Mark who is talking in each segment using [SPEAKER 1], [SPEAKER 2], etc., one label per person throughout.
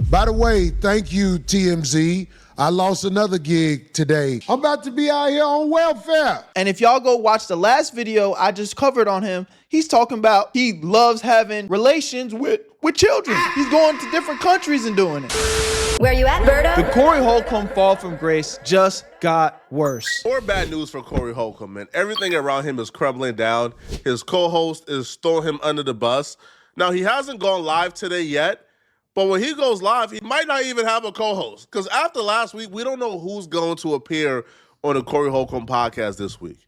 [SPEAKER 1] By the way, thank you, TMZ. I lost another gig today. I'm about to be out here on welfare.
[SPEAKER 2] And if y'all go watch the last video I just covered on him, he's talking about he loves having relations with children. He's going to different countries and doing it.
[SPEAKER 3] Where you at, Berto?
[SPEAKER 2] The Cory Holcomb fall from grace just got worse.
[SPEAKER 4] More bad news for Cory Holcomb, man. Everything around him is crumbling down. His co-host is throwing him under the bus. Now, he hasn't gone live today yet, but when he goes live, he might not even have a co-host. Because after last week, we don't know who's going to appear on the Cory Holcomb podcast this week.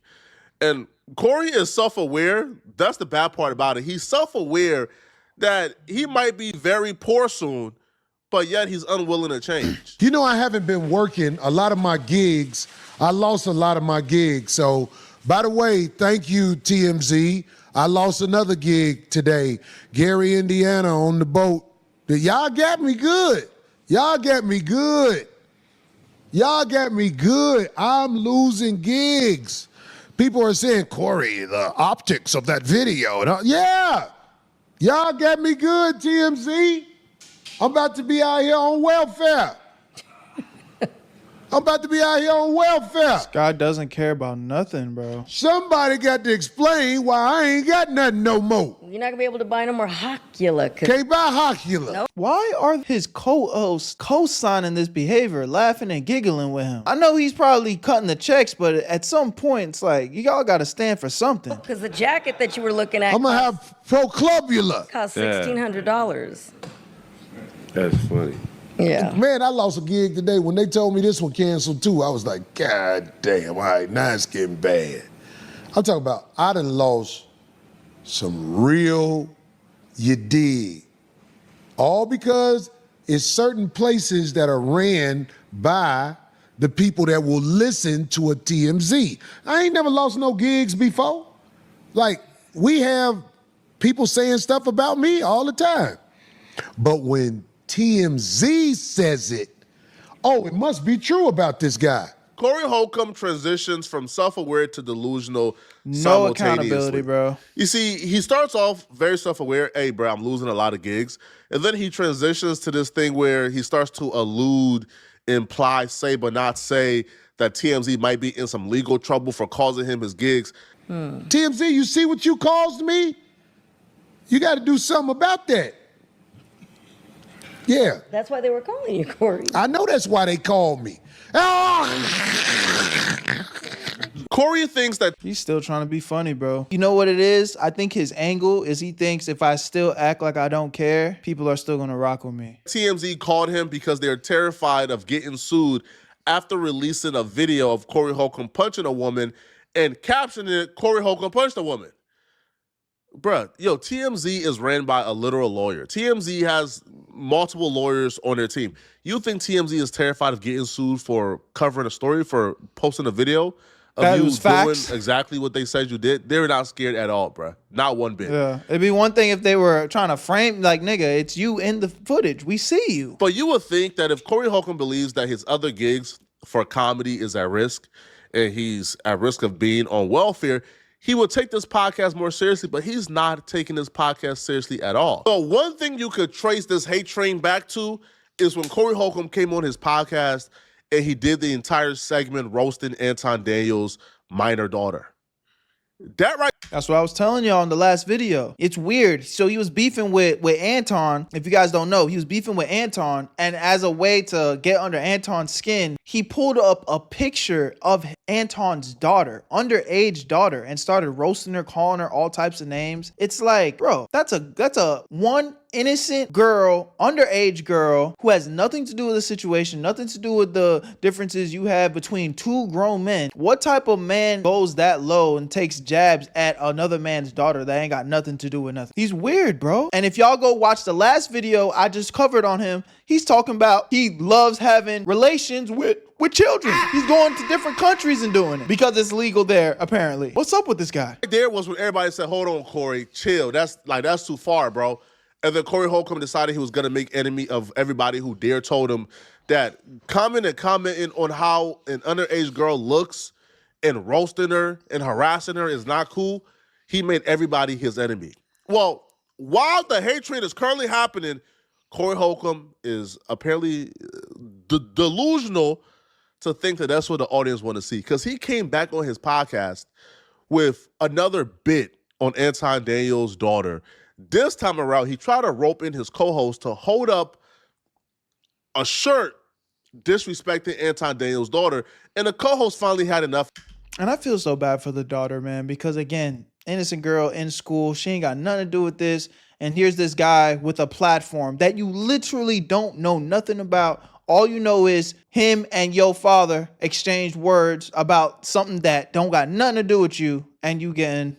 [SPEAKER 4] And Cory is self-aware. That's the bad part about it. He's self-aware that he might be very poor soon, but yet he's unwilling to change.
[SPEAKER 1] You know, I haven't been working a lot of my gigs. I lost a lot of my gigs. So, by the way, thank you, TMZ. I lost another gig today. Gary, Indiana on the boat. Y'all got me good. Y'all got me good. Y'all got me good. I'm losing gigs. People are saying, Cory, the optics of that video. Yeah. Y'all got me good, TMZ. I'm about to be out here on welfare. I'm about to be out here on welfare.
[SPEAKER 2] This guy doesn't care about nothing, bro.
[SPEAKER 1] Somebody got to explain why I ain't got nothing no more.
[SPEAKER 3] You're not gonna be able to buy no more Hocula.
[SPEAKER 1] Can't buy Hocula.
[SPEAKER 3] Nope.
[SPEAKER 2] Why are his co-hosts co-signing this behavior, laughing and giggling with him? I know he's probably cutting the checks, but at some point, it's like, y'all got to stand for something.
[SPEAKER 3] Because the jacket that you were looking at
[SPEAKER 1] I'm going to have Proclubula.
[SPEAKER 3] cost $1,600.
[SPEAKER 4] That's funny.
[SPEAKER 3] Yeah.
[SPEAKER 1] Man, I lost a gig today. When they told me this one canceled too, I was like, God damn, all right, now it's getting bad. I'm talking about, I done lost some real, you dig. All because it's certain places that are ran by the people that will listen to a TMZ. I ain't never lost no gigs before. Like, we have people saying stuff about me all the time. But when TMZ says it, oh, it must be true about this guy.
[SPEAKER 4] Cory Holcomb transitions from self-aware to delusional
[SPEAKER 2] No accountability, bro.
[SPEAKER 4] You see, he starts off very self-aware. Hey, bro, I'm losing a lot of gigs. And then he transitions to this thing where he starts to allude, imply, say, but not say that TMZ might be in some legal trouble for causing him his gigs.
[SPEAKER 1] TMZ, you see what you caused me? You got to do something about that. Yeah.
[SPEAKER 3] That's why they were calling you, Cory.
[SPEAKER 1] I know that's why they called me.
[SPEAKER 4] Cory thinks that
[SPEAKER 2] He's still trying to be funny, bro. You know what it is? I think his angle is he thinks if I still act like I don't care, people are still going to rock with me.
[SPEAKER 4] TMZ called him because they're terrified of getting sued after releasing a video of Cory Holcomb punching a woman and captioning it, Cory Holcomb punched a woman. Bruh, yo, TMZ is ran by a literal lawyer. TMZ has multiple lawyers on their team. You think TMZ is terrified of getting sued for covering a story, for posting a video of
[SPEAKER 2] That
[SPEAKER 4] you
[SPEAKER 2] was
[SPEAKER 4] doing
[SPEAKER 2] facts.
[SPEAKER 4] exactly what they said you did? They're not scared at all, bruh. Not one bit.
[SPEAKER 2] Yeah. It'd be one thing if they were trying to frame, like, nigga, it's you in the footage. We see you.
[SPEAKER 4] But you would think that if Cory Holcomb believes that his other gigs for comedy is at risk and he's at risk of being on welfare, he would take this podcast more seriously, but he's not taking this podcast seriously at all. So one thing you could trace this hate train back to is when Cory Holcomb came on his podcast and he did the entire segment roasting Anton Daniels' minor daughter. That right.
[SPEAKER 2] That's what I was telling y'all in the last video. It's weird. So he was beefing with Anton. If you guys don't know, he was beefing with Anton. And as a way to get under Anton's skin, he pulled up a picture of Anton's daughter, underage daughter, and started roasting her, calling her all types of names. It's like, bro, that's a one innocent girl, underage girl, who has nothing to do with the situation, nothing to do with the differences you have between two grown men. What type of man goes that low and takes jabs at another man's daughter that ain't got nothing to do with nothing? He's weird, bro. And if y'all go watch the last video I just covered on him, he's talking about he loves having relations with children. He's going to different countries and doing it because it's legal there, apparently. What's up with this guy?
[SPEAKER 4] There was when everybody said, hold on, Cory, chill. That's too far, bro. And then Cory Holcomb decided he was going to make enemy of everybody who dare told him that commenting on how an underage girl looks and roasting her and harassing her is not cool. He made everybody his enemy. Well, while the hate train is currently happening, Cory Holcomb is apparently delusional to think that that's what the audience want to see, because he came back on his podcast with another bit on Anton Daniels' daughter. This time around, he tried to rope in his co-host to hold up a shirt disrespecting Anton Daniels' daughter, and the co-host finally had enough.
[SPEAKER 2] And I feel so bad for the daughter, man, because again, innocent girl in school, she ain't got nothing to do with this. And here's this guy with a platform that you literally don't know nothing about. All you know is him and your father exchanged words about something that don't got nothing to do with you, and you getting,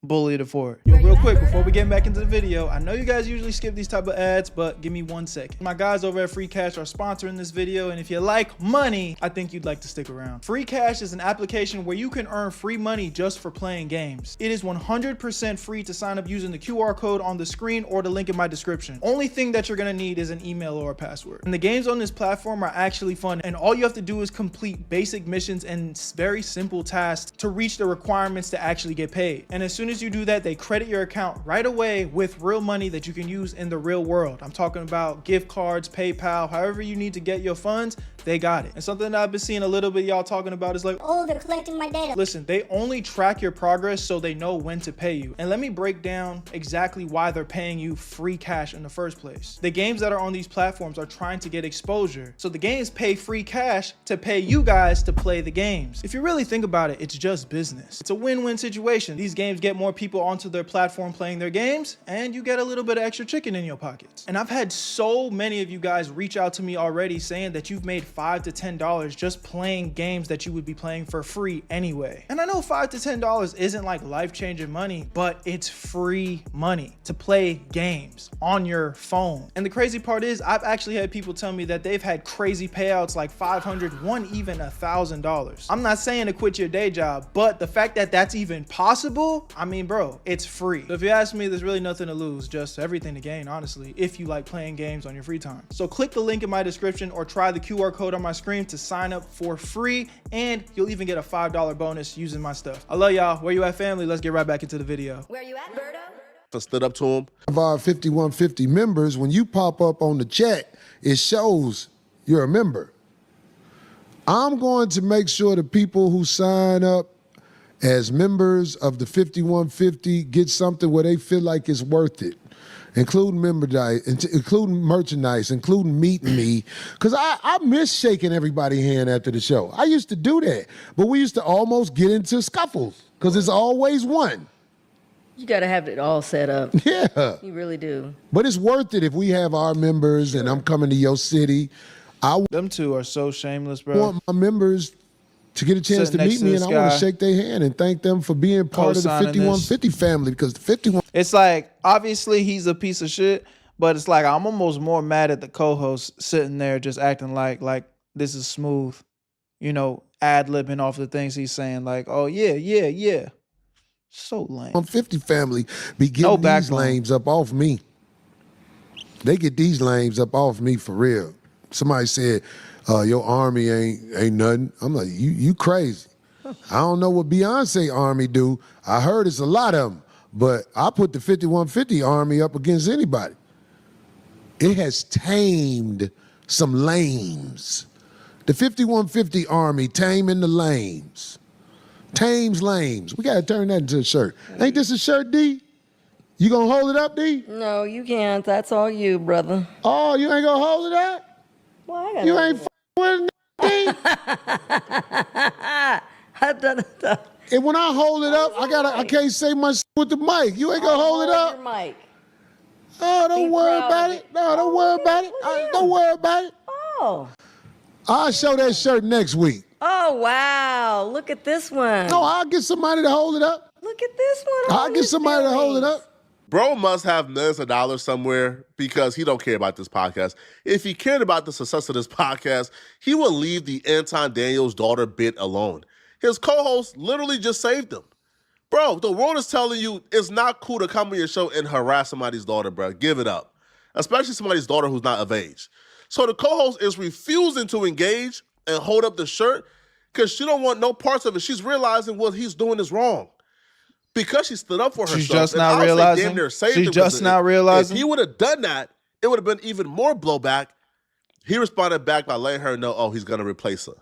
[SPEAKER 2] bullied for it. Yo, real quick, before we get back into the video, I know you guys usually skip these type of ads, but give me 1 second. My guys over at Free Cash are sponsoring this video, and if you like money, I think you'd like to stick around. Free Cash is an application where you can earn free money just for playing games. It is 100% free to sign up using the QR code on the screen or the link in my description. Only thing that you're gonna need is an email or a password. And the games on this platform are actually fun, and all you have to do is complete basic missions and very simple tasks to reach the requirements to actually get paid. And as soon as you do that, they credit your account right away with real money that you can use in the real world. I'm talking about gift cards, PayPal, however you need to get your funds, they got it. And something that I've been seeing a little bit y'all talking about is like,
[SPEAKER 5] oh, they're collecting my data.
[SPEAKER 2] Listen, they only track your progress so they know when to pay you. And let me break down exactly why they're paying you free cash in the first place. The games that are on these platforms are trying to get exposure. So the games pay free cash to pay you guys to play the games. If you really think about it, it's just business. It's a win-win situation. These games get more people onto their platform playing their games, and you get a little bit of extra chicken in your pockets. And I've had so many of you guys reach out to me already saying that you've made $5 to $10 just playing games that you would be playing for free anyway. And I know $5 to $10 isn't like life-changing money, but it's free money to play games on your phone. And the crazy part is, I've actually had people tell me that they've had crazy payouts like $500, one even $1,000. I'm not saying to quit your day job, but the fact that that's even possible, I mean, bro, it's free. So if you ask me, there's really nothing to lose, just everything to gain, honestly, if you like playing games on your free time. So click the link in my description or try the QR code on my screen to sign up for free, and you'll even get a $5 bonus using my stuff. I love y'all. Where you at, family? Let's get right back into the video.
[SPEAKER 5] Where you at, Berto?
[SPEAKER 4] I stood up to him.
[SPEAKER 1] Of our 5150 members, when you pop up on the chat, it shows you're a member. I'm going to make sure the people who sign up as members of the 5150 get something where they feel like it's worth it, including merchandise, including meeting me, because I miss shaking everybody's hand after the show. I used to do that, but we used to almost get into scuffles because it's always one.
[SPEAKER 3] You got to have it all set up.
[SPEAKER 1] Yeah.
[SPEAKER 3] You really do.
[SPEAKER 1] But it's worth it if we have our members and I'm coming to your city.
[SPEAKER 2] Them two are so shameless, bro.
[SPEAKER 1] Want my members to get a chance
[SPEAKER 2] Sitting
[SPEAKER 1] to
[SPEAKER 2] next
[SPEAKER 1] meet me,
[SPEAKER 2] to
[SPEAKER 1] and
[SPEAKER 2] this
[SPEAKER 1] I want
[SPEAKER 2] guy.
[SPEAKER 1] to shake their hand and thank them for being part of the
[SPEAKER 2] Co-signing
[SPEAKER 1] 5150 family, because the 51.
[SPEAKER 2] It's like, obviously he's a piece of shit, but it's like I'm almost more mad at the co-host sitting there just acting like this is smooth, ad-libbing off the things he's saying, like, oh yeah. So lame.
[SPEAKER 1] 50 family be getting
[SPEAKER 2] No
[SPEAKER 1] these
[SPEAKER 2] backbone.
[SPEAKER 1] lames up off me. They get these lames up off me for real. Somebody said, your army ain't nothing. I'm like, you crazy. I don't know what Beyonce army do. I heard it's a lot of them, but I put the 5150 army up against anybody. It has tamed some lames. The 5150 army taming the lames. Tames lames. We got to turn that into a shirt. Ain't this a shirt, D? You gonna hold it up, D?
[SPEAKER 3] No, you can't. That's all you, brother.
[SPEAKER 1] Oh, you ain't gonna hold it up?
[SPEAKER 3] Well, I got
[SPEAKER 1] You ain't with it, D? And when I hold it up, I can't say my with the mic. You ain't gonna hold it up?
[SPEAKER 3] Your mic.
[SPEAKER 1] Oh, don't
[SPEAKER 3] Be
[SPEAKER 1] worry
[SPEAKER 3] proud
[SPEAKER 1] about
[SPEAKER 3] of
[SPEAKER 1] it.
[SPEAKER 3] it.
[SPEAKER 1] No, don't worry about it.
[SPEAKER 3] yeah.
[SPEAKER 1] Don't worry about it.
[SPEAKER 3] Oh.
[SPEAKER 1] I'll show that shirt next week.
[SPEAKER 3] Oh, wow. Look at this one.
[SPEAKER 1] No, I'll get somebody to hold it up.
[SPEAKER 3] Look at this one.
[SPEAKER 1] I'll get somebody to hold it up.
[SPEAKER 4] Bro must have millions of dollars somewhere because he don't care about this podcast. If he cared about the success of this podcast, he would leave the Anton Daniels' daughter bit alone. His co-host literally just saved him. Bro, the world is telling you it's not cool to come on your show and harass somebody's daughter, bro. Give it up. Especially somebody's daughter who's not of age. So the co-host is refusing to engage and hold up the shirt because she don't want no parts of it. She's realizing what he's doing is wrong. Because she stood up for herself.
[SPEAKER 2] She's just
[SPEAKER 4] and
[SPEAKER 2] now
[SPEAKER 4] I would say
[SPEAKER 2] realizing.
[SPEAKER 4] damn near saved
[SPEAKER 2] She's
[SPEAKER 4] him,
[SPEAKER 2] just
[SPEAKER 4] because
[SPEAKER 2] now realizing.
[SPEAKER 4] If he would have done that, it would have been even more blowback. He responded back by letting her know, he's going to replace her.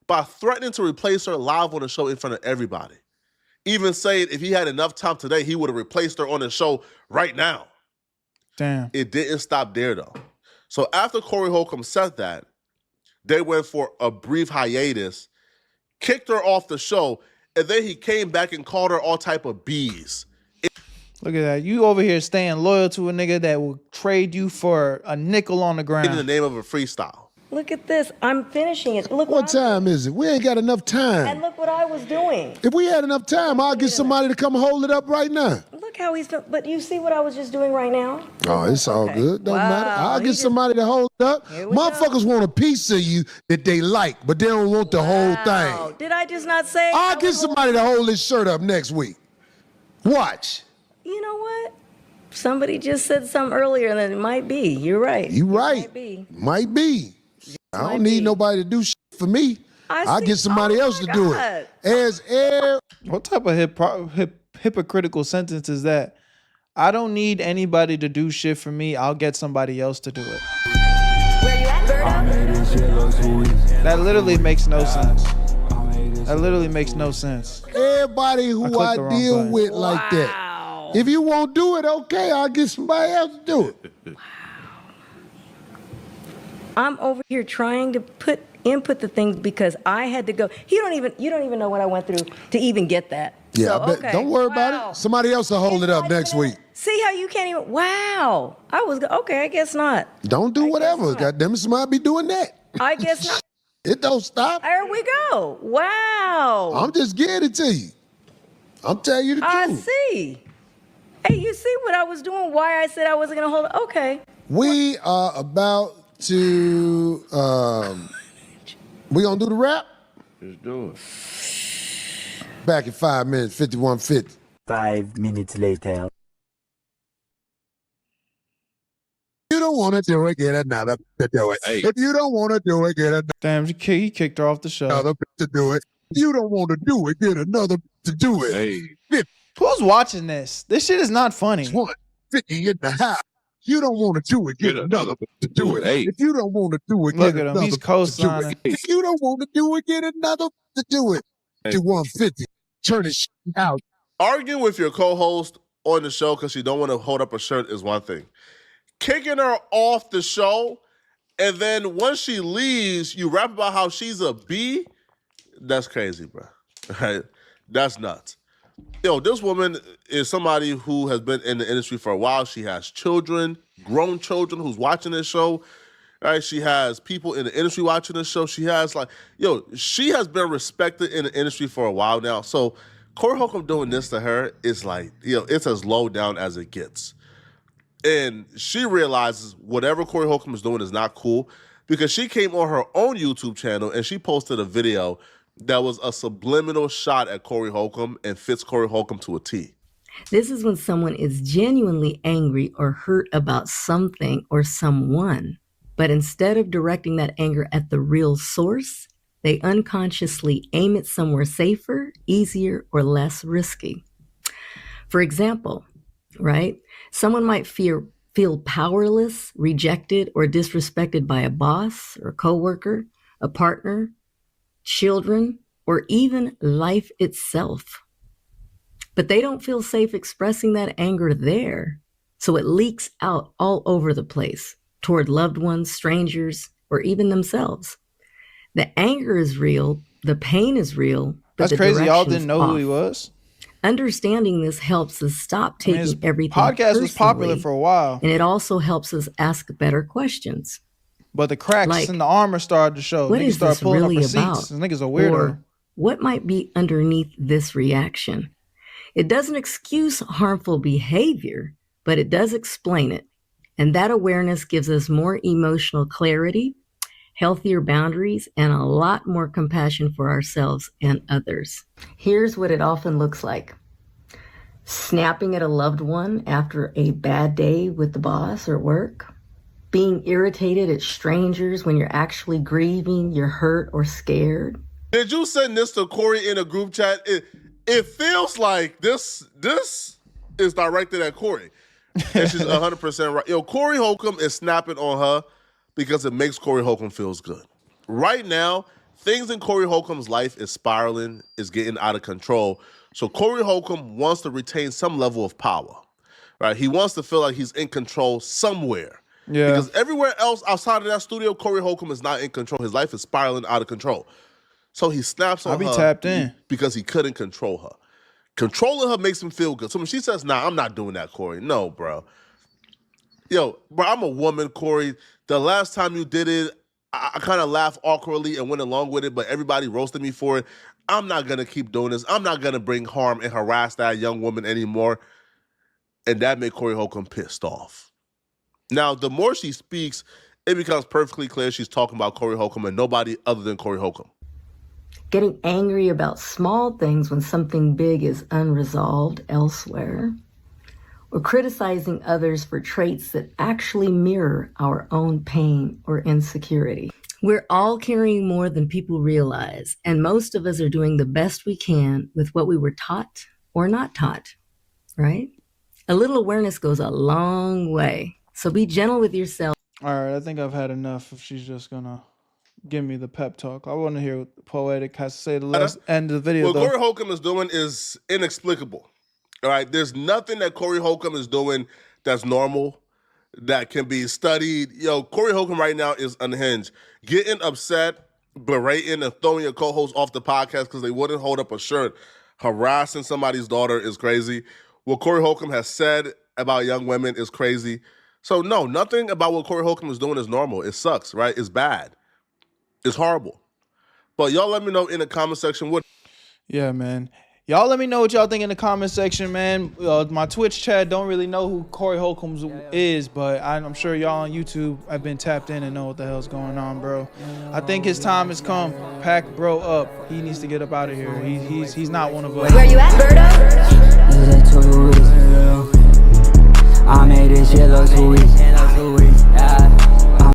[SPEAKER 4] By threatening to replace her live on the show in front of everybody. Even saying if he had enough time today, he would have replaced her on the show right now.
[SPEAKER 2] Damn.
[SPEAKER 4] It didn't stop there, though. So after Cory Holcomb said that, they went for a brief hiatus, kicked her off the show, and then he came back and called her all type of B's.
[SPEAKER 2] Look at that. You over here staying loyal to a nigga that will trade you for a nickel on the ground.
[SPEAKER 4] In the name of a freestyle.
[SPEAKER 3] Look at this. I'm finishing it. Look
[SPEAKER 1] What time is it? We ain't got enough time.
[SPEAKER 3] And look what I was doing.
[SPEAKER 1] If we had enough time, I'll get somebody to come hold it up right now.
[SPEAKER 3] Look how he's. But you see what I was just doing right now?
[SPEAKER 1] Oh, it's all
[SPEAKER 3] Okay.
[SPEAKER 1] good. Don't
[SPEAKER 3] Wow,
[SPEAKER 1] matter. I'll
[SPEAKER 3] he
[SPEAKER 1] get
[SPEAKER 3] just-
[SPEAKER 1] somebody to hold it up.
[SPEAKER 3] Here we
[SPEAKER 1] Motherfuckers want a piece of you that they like, but they don't want the whole
[SPEAKER 3] Wow.
[SPEAKER 1] thing.
[SPEAKER 3] Did I just not say?
[SPEAKER 1] I'll get somebody to hold this shirt up next week. Watch.
[SPEAKER 3] You know what? Somebody just said something earlier that it might be. You're right.
[SPEAKER 1] You right.
[SPEAKER 3] Might be.
[SPEAKER 1] Might be. I
[SPEAKER 3] Might
[SPEAKER 1] don't need
[SPEAKER 3] be.
[SPEAKER 1] nobody to do shit for me. I'll
[SPEAKER 3] see-
[SPEAKER 1] get somebody
[SPEAKER 3] oh
[SPEAKER 1] else
[SPEAKER 3] my
[SPEAKER 1] to do
[SPEAKER 3] God.
[SPEAKER 1] it.
[SPEAKER 2] What type of hypocritical sentence is that? I don't need anybody to do shit for me. I'll get somebody else to do it.
[SPEAKER 5] Where you at, Berto?
[SPEAKER 2] That literally makes no sense. That literally makes no sense.
[SPEAKER 1] Everybody who
[SPEAKER 2] clicked
[SPEAKER 1] I
[SPEAKER 2] the wrong
[SPEAKER 1] deal
[SPEAKER 2] button.
[SPEAKER 1] with like that.
[SPEAKER 3] Wow.
[SPEAKER 1] If you won't do it, okay, I'll get somebody else to do it.
[SPEAKER 3] I'm over here trying to input the things because I had to go. You don't even know what I went through to even get that.
[SPEAKER 1] Yeah,
[SPEAKER 3] So,
[SPEAKER 1] I bet.
[SPEAKER 3] okay.
[SPEAKER 1] Don't worry
[SPEAKER 3] Wow.
[SPEAKER 1] about it. Somebody else will hold it up next week.
[SPEAKER 3] See how you can't even. Wow. Okay. I guess not.
[SPEAKER 1] Don't do
[SPEAKER 3] I guess
[SPEAKER 1] whatever.
[SPEAKER 3] not.
[SPEAKER 1] Goddamn it, somebody be doing that.
[SPEAKER 3] I guess not.
[SPEAKER 1] It don't stop.
[SPEAKER 3] There we go. Wow.
[SPEAKER 1] I'm just getting it to you. I'm telling you the
[SPEAKER 3] I
[SPEAKER 1] truth.
[SPEAKER 3] see. Hey, you see what I was doing? Why I said I wasn't gonna hold it? Okay.
[SPEAKER 1] We are about to. We gonna do the rap?
[SPEAKER 6] Let's do it.
[SPEAKER 1] Back in 5 minutes, 51:50.
[SPEAKER 7] 5 minutes later.
[SPEAKER 1] You don't want to do it, get another to do it.
[SPEAKER 6] Hey.
[SPEAKER 1] If you don't want to do it, get
[SPEAKER 2] Damn, he kicked her off the show.
[SPEAKER 1] another to do it. If you don't want to do it, get another to do it.
[SPEAKER 6] Hey.
[SPEAKER 2] Who's watching this? This shit is not funny.
[SPEAKER 1] 150 in the house. You don't want to do it, get another to do it.
[SPEAKER 6] Hey.
[SPEAKER 1] If you don't want to do it,
[SPEAKER 2] Look
[SPEAKER 1] get
[SPEAKER 2] at him.
[SPEAKER 1] another
[SPEAKER 2] He's
[SPEAKER 1] to do
[SPEAKER 2] co-signing.
[SPEAKER 1] it. If you don't want to do it, get another to do it.
[SPEAKER 6] Hey.
[SPEAKER 1] To 150. Turn it out.
[SPEAKER 4] Arguing with your co-host on the show because you don't want to hold up a shirt is one thing. Kicking her off the show, and then once she leaves, you rap about how she's a B? That's crazy, bro. Right? That's nuts. Yo, this woman is somebody who has been in the industry for a while. She has children, grown children who's watching this show. Right? She has people in the industry watching this show. She has she has been respected in the industry for a while now. So Cory Holcomb doing this to her is like, it's as low down as it gets. And she realizes whatever Cory Holcomb is doing is not cool because she came on her own YouTube channel and she posted a video that was a subliminal shot at Cory Holcomb and fits Cory Holcomb to a T.
[SPEAKER 8] This is when someone is genuinely angry or hurt about something or someone, but instead of directing that anger at the real source, they unconsciously aim it somewhere safer, easier, or less risky. For example, right? Someone might feel powerless, rejected, or disrespected by a boss or a coworker, a partner, children, or even life itself. But they don't feel safe expressing that anger there, so it leaks out all over the place toward loved ones, strangers, or even themselves. The anger is real, the pain is real, but
[SPEAKER 2] That's crazy. Y'all
[SPEAKER 8] direction's
[SPEAKER 2] didn't know who he
[SPEAKER 8] off.
[SPEAKER 2] was.
[SPEAKER 8] Understanding this helps us stop taking
[SPEAKER 2] His
[SPEAKER 8] everything
[SPEAKER 2] podcast was popular
[SPEAKER 8] personally,
[SPEAKER 2] for a while,
[SPEAKER 8] and it also helps us ask better questions.
[SPEAKER 2] but the cracks
[SPEAKER 8] Like,
[SPEAKER 2] in the armor started to show.
[SPEAKER 8] What
[SPEAKER 2] Niggas
[SPEAKER 8] is
[SPEAKER 2] started
[SPEAKER 8] this
[SPEAKER 2] pulling
[SPEAKER 8] really
[SPEAKER 2] up receipts.
[SPEAKER 8] about?
[SPEAKER 2] This nigga's a weirdo.
[SPEAKER 8] Or what might be underneath this reaction? It doesn't excuse harmful behavior, but it does explain it. And that awareness gives us more emotional clarity, healthier boundaries, and a lot more compassion for ourselves and others. Here's what it often looks like. Snapping at a loved one after a bad day with the boss or work. Being irritated at strangers when you're actually grieving, you're hurt or scared.
[SPEAKER 4] Did you send this to Cory in a group chat? It feels like this is directed at Cory. And she's 100% right. Yo, Cory Holcomb is snapping on her because it makes Cory Holcomb feels good. Right now, things in Cory Holcomb's life is spiraling, is getting out of control. So Cory Holcomb wants to retain some level of power, right? He wants to feel like he's in control somewhere.
[SPEAKER 2] Yeah.
[SPEAKER 4] Because everywhere else outside of that studio, Cory Holcomb is not in control. His life is spiraling out of control. So he snaps on her.
[SPEAKER 2] I'll be tapped in.
[SPEAKER 4] Because he couldn't control her. Controlling her makes him feel good. So when she says, nah, I'm not doing that, Cory. No, bro. Yo, bro, I'm a woman, Cory. The last time you did it, I kind of laughed awkwardly and went along with it, but everybody roasted me for it. I'm not going to keep doing this. I'm not going to bring harm and harass that young woman anymore. And that made Cory Holcomb pissed off. Now, the more she speaks, it becomes perfectly clear she's talking about Cory Holcomb and nobody other than Cory Holcomb.
[SPEAKER 8] Getting angry about small things when something big is unresolved elsewhere, or criticizing others for traits that actually mirror our own pain or insecurity. We're all carrying more than people realize, and most of us are doing the best we can with what we were taught or not taught, right? A little awareness goes a long way, so be gentle with yourself.
[SPEAKER 2] All right, I think I've had enough if she's just going to give me the pep talk. I want to hear what Poetic has to say the last end of the video.
[SPEAKER 4] What Cory Holcomb is doing is inexplicable. All right, there's nothing that Cory Holcomb is doing that's normal, that can be studied. Yo, Cory Holcomb right now is unhinged. Getting upset, berating, and throwing your co-host off the podcast because they wouldn't hold up a shirt, harassing somebody's daughter is crazy. What Cory Holcomb has said about young women is crazy. So no, nothing about what Cory Holcomb is doing is normal. It sucks, right? It's bad. It's horrible. But y'all let me know in the comment section what.
[SPEAKER 2] Yeah, man. Y'all let me know what y'all think in the comment section, man. My Twitch chat don't really know who Cory Holcomb is, but I'm sure y'all on YouTube have been tapped in and know what the hell's going on, bro. I think his time has come. Pack bro up. He needs to get up out of here. He's not one of us.
[SPEAKER 5] Where you at, Berto?
[SPEAKER 7] I made this shit look too easy.